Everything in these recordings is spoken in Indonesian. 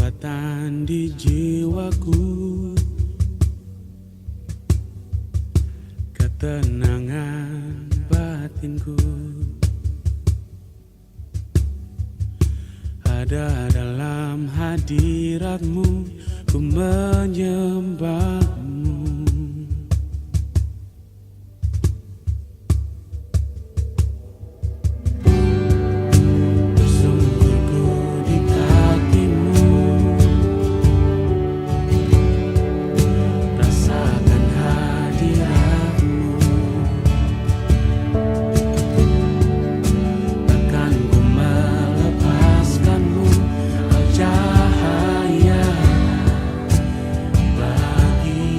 kekuatan di jiwaku, ketenangan batinku ada dalam hadiratmu. Ku menyembahmu. Bersungguhku di kakimu, rasakan hadiratmu. Takkan ku melepaskanmu, kau cahaya bagi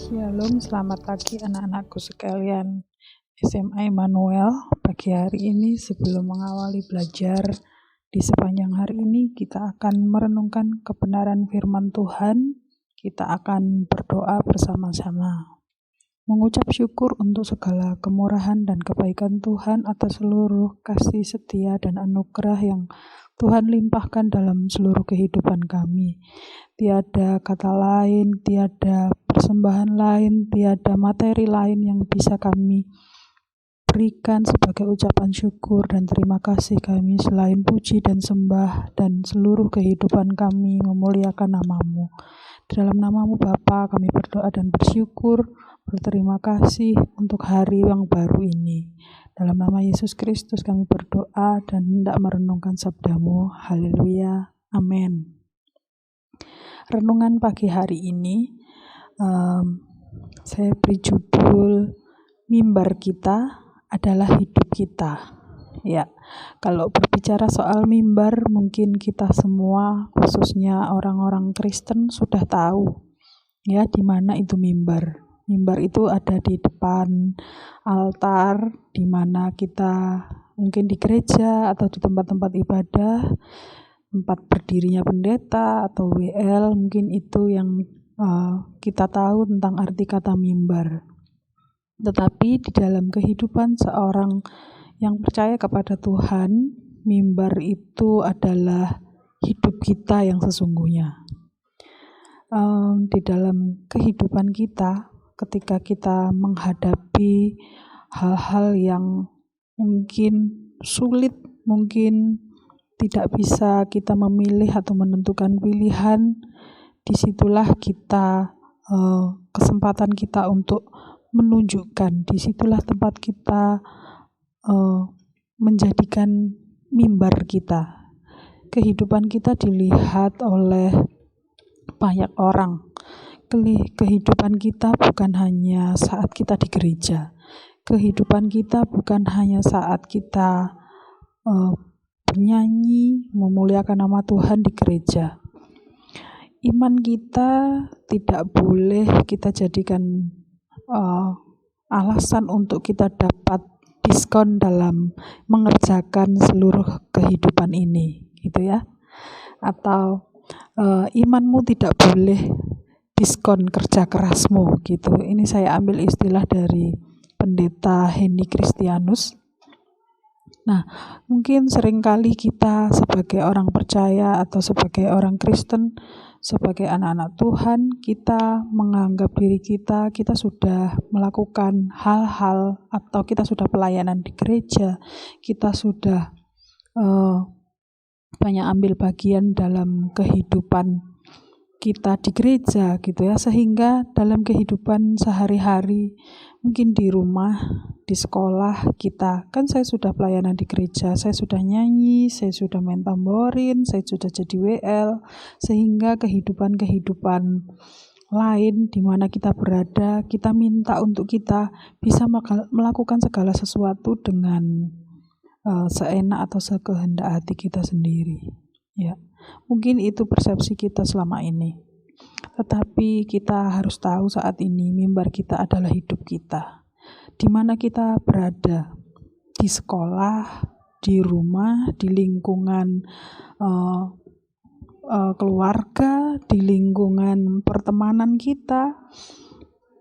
Shalom, selamat pagi anak-anakku sekalian SMA Immanuel. Pagi hari ini sebelum mengawali belajar di sepanjang hari ini, kita akan merenungkan kebenaran firman Tuhan. Kita akan berdoa bersama-sama. Mengucap syukur untuk segala kemurahan dan kebaikan Tuhan atas seluruh kasih setia dan anugerah yang Tuhan limpahkan dalam seluruh kehidupan kami. Tiada kata lain, tiada persembahan lain, tiada materi lain yang bisa kami berikan sebagai ucapan syukur dan terima kasih kami selain puji dan sembah dan seluruh kehidupan kami memuliakan nama-Mu. Dalam nama-Mu Bapa kami berdoa dan bersyukur, berterima kasih untuk hari yang baru ini. Dalam nama Yesus Kristus kami berdoa dan hendak merenungkan sabda-Mu. Haleluya. Amin. Renungan pagi hari ini saya beri judul mimbar kita adalah hidup kita. Ya, kalau berbicara soal mimbar mungkin kita semua khususnya orang-orang Kristen sudah tahu ya di mana itu mimbar. Mimbar itu ada di depan altar, di mana kita mungkin di gereja atau di tempat-tempat ibadah, tempat berdirinya pendeta atau WL, mungkin itu yang kita tahu tentang arti kata mimbar. Tetapi di dalam kehidupan seorang yang percaya kepada Tuhan, mimbar itu adalah hidup kita yang sesungguhnya. Di dalam kehidupan kita, ketika kita menghadapi hal-hal yang mungkin sulit, mungkin tidak bisa kita memilih atau menentukan pilihan, disitulah kita kesempatan kita untuk menunjukkan, disitulah tempat kita menjadikan mimbar kita. Kehidupan kita dilihat oleh banyak orang. Kehidupan kita bukan hanya saat kita di gereja. Kehidupan kita bukan hanya saat kita bernyanyi, memuliakan nama Tuhan di gereja. Iman kita tidak boleh kita jadikan alasan untuk kita dapat diskon dalam mengerjakan seluruh kehidupan ini, gitu ya. Atau imanmu tidak boleh diskon kerja kerasmu, gitu. Ini saya ambil istilah dari pendeta Henny Kristianus. Nah, mungkin seringkali kita sebagai orang percaya atau sebagai orang Kristen, sebagai anak-anak Tuhan, kita menganggap diri kita sudah melakukan hal-hal atau kita sudah pelayanan di gereja, kita sudah banyak ambil bagian dalam kehidupan kita di gereja gitu ya, sehingga dalam kehidupan sehari-hari mungkin di rumah, di sekolah kita, kan saya sudah pelayanan di gereja, saya sudah nyanyi, saya sudah main tamborin, saya sudah jadi WL, sehingga kehidupan lain di mana kita berada, kita minta untuk kita bisa melakukan segala sesuatu dengan seenak atau sekehendak hati kita sendiri. Ya, mungkin itu persepsi kita selama ini. Tetapi kita harus tahu saat ini mimbar kita adalah hidup kita. Di mana kita berada, di sekolah, di rumah, di lingkungan keluarga, di lingkungan pertemanan kita,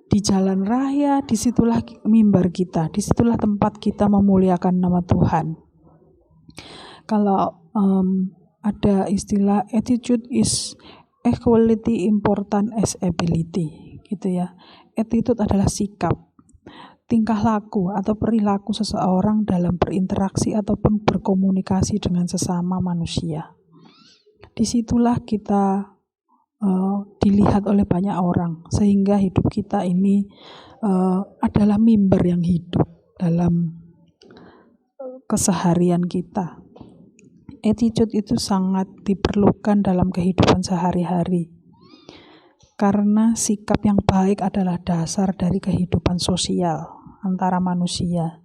di jalan raya, disitulah mimbar kita, disitulah tempat kita memuliakan nama Tuhan. Kalau ada istilah attitude is equality important as ability, gitu ya. Attitude adalah sikap, tingkah laku atau perilaku seseorang dalam berinteraksi ataupun berkomunikasi dengan sesama manusia. Disitulah kita dilihat oleh banyak orang, sehingga hidup kita ini adalah mimbar yang hidup dalam keseharian kita. Attitude itu sangat diperlukan dalam kehidupan sehari-hari. Karena sikap yang baik adalah dasar dari kehidupan sosial antara manusia.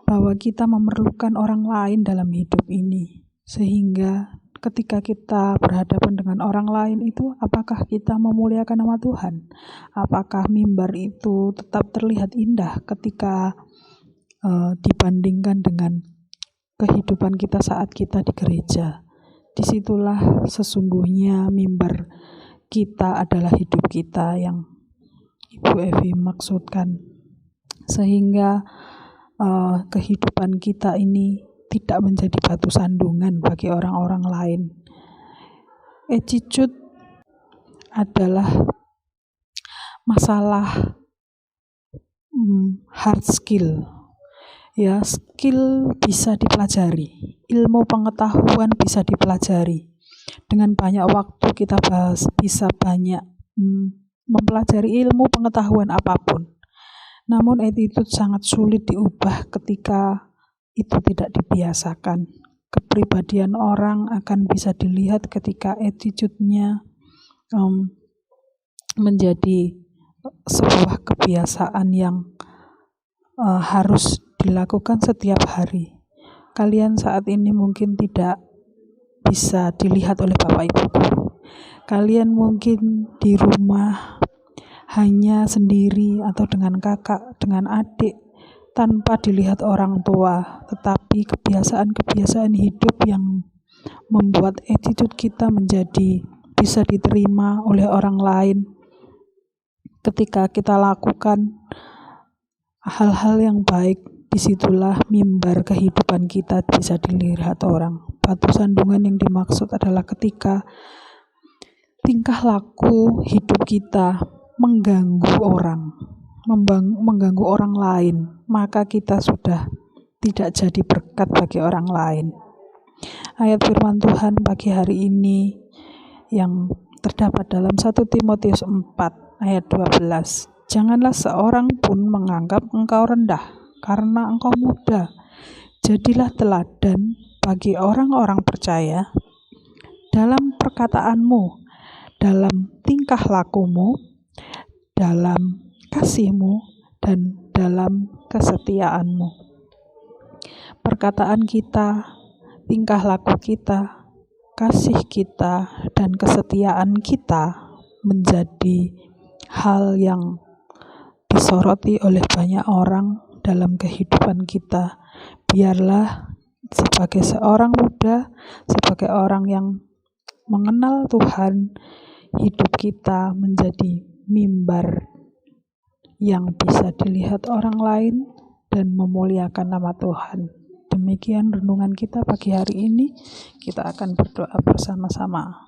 Bahwa kita memerlukan orang lain dalam hidup ini. Sehingga ketika kita berhadapan dengan orang lain itu, apakah kita memuliakan nama Tuhan? Apakah mimbar itu tetap terlihat indah ketika dibandingkan dengan kehidupan kita saat kita di gereja? Disitulah sesungguhnya mimbar kita adalah hidup kita yang Ibu Evi maksudkan, sehingga kehidupan kita ini tidak menjadi batu sandungan bagi orang-orang lain. Attitude adalah masalah hard skill. Ya, skill bisa dipelajari, ilmu pengetahuan bisa dipelajari. Dengan banyak waktu kita bisa banyak mempelajari ilmu pengetahuan apapun. Namun attitude sangat sulit diubah ketika itu tidak dibiasakan. Kepribadian orang akan bisa dilihat ketika attitude-nya menjadi sebuah kebiasaan yang harus dilakukan setiap hari. Kalian saat ini mungkin tidak bisa dilihat oleh Bapak Ibuku. Kalian mungkin di rumah hanya sendiri atau dengan kakak, dengan adik, tanpa dilihat orang tua. Tetapi kebiasaan-kebiasaan hidup yang membuat attitude kita menjadi bisa diterima oleh orang lain. Ketika kita lakukan hal-hal yang baik, disitulah mimbar kehidupan kita bisa dilihat orang. Batu sandungan yang dimaksud adalah ketika tingkah laku hidup kita mengganggu orang lain, maka kita sudah tidak jadi berkat bagi orang lain. Ayat firman Tuhan pagi hari ini yang terdapat dalam 1 Timotius 4 ayat 12. Janganlah seorang pun menganggap engkau rendah karena engkau muda. Jadilah teladan bagi orang-orang percaya dalam perkataanmu, dalam tingkah lakumu, dalam kasihmu, dan dalam kesetiaanmu. Perkataan kita, tingkah laku kita, kasih kita, dan kesetiaan kita menjadi hal yang disoroti oleh banyak orang dalam kehidupan kita. Biarlah sebagai seorang muda, sebagai orang yang mengenal Tuhan, hidup kita menjadi mimbar yang bisa dilihat orang lain dan memuliakan nama Tuhan. Demikian renungan kita pagi hari ini. Kita akan berdoa bersama-sama.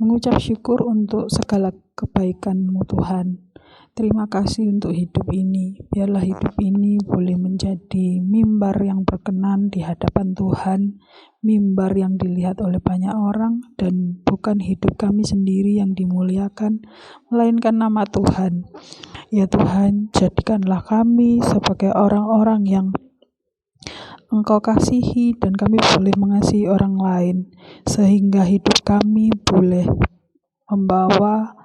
Mengucap syukur untuk segala kebaikan-Mu Tuhan. Terima kasih untuk hidup ini. Biarlah hidup ini boleh menjadi mimbar yang berkenan di hadapan Tuhan, mimbar yang dilihat oleh banyak orang, dan bukan hidup kami sendiri yang dimuliakan, melainkan nama Tuhan. Ya Tuhan, jadikanlah kami sebagai orang-orang yang Engkau kasihi dan kami boleh mengasihi orang lain, sehingga hidup kami boleh membawa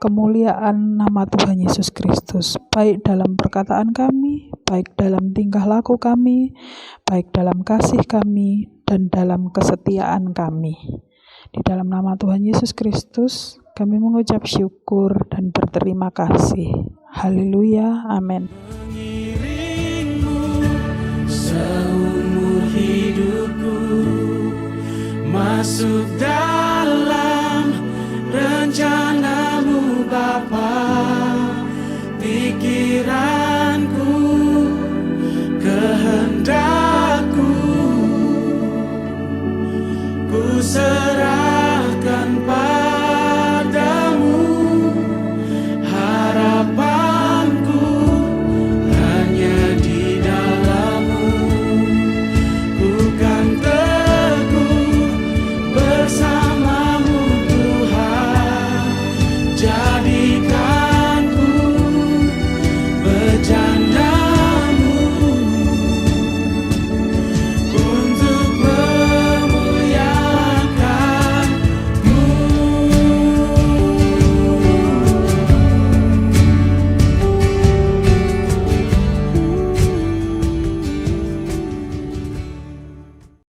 kemuliaan nama Tuhan Yesus Kristus, baik dalam perkataan kami, baik dalam tingkah laku kami, baik dalam kasih kami, dan dalam kesetiaan kami. Di dalam nama Tuhan Yesus Kristus, kami mengucap syukur dan berterima kasih. Haleluya, amin. Mengiringmu seumur hidupku, masuk dalam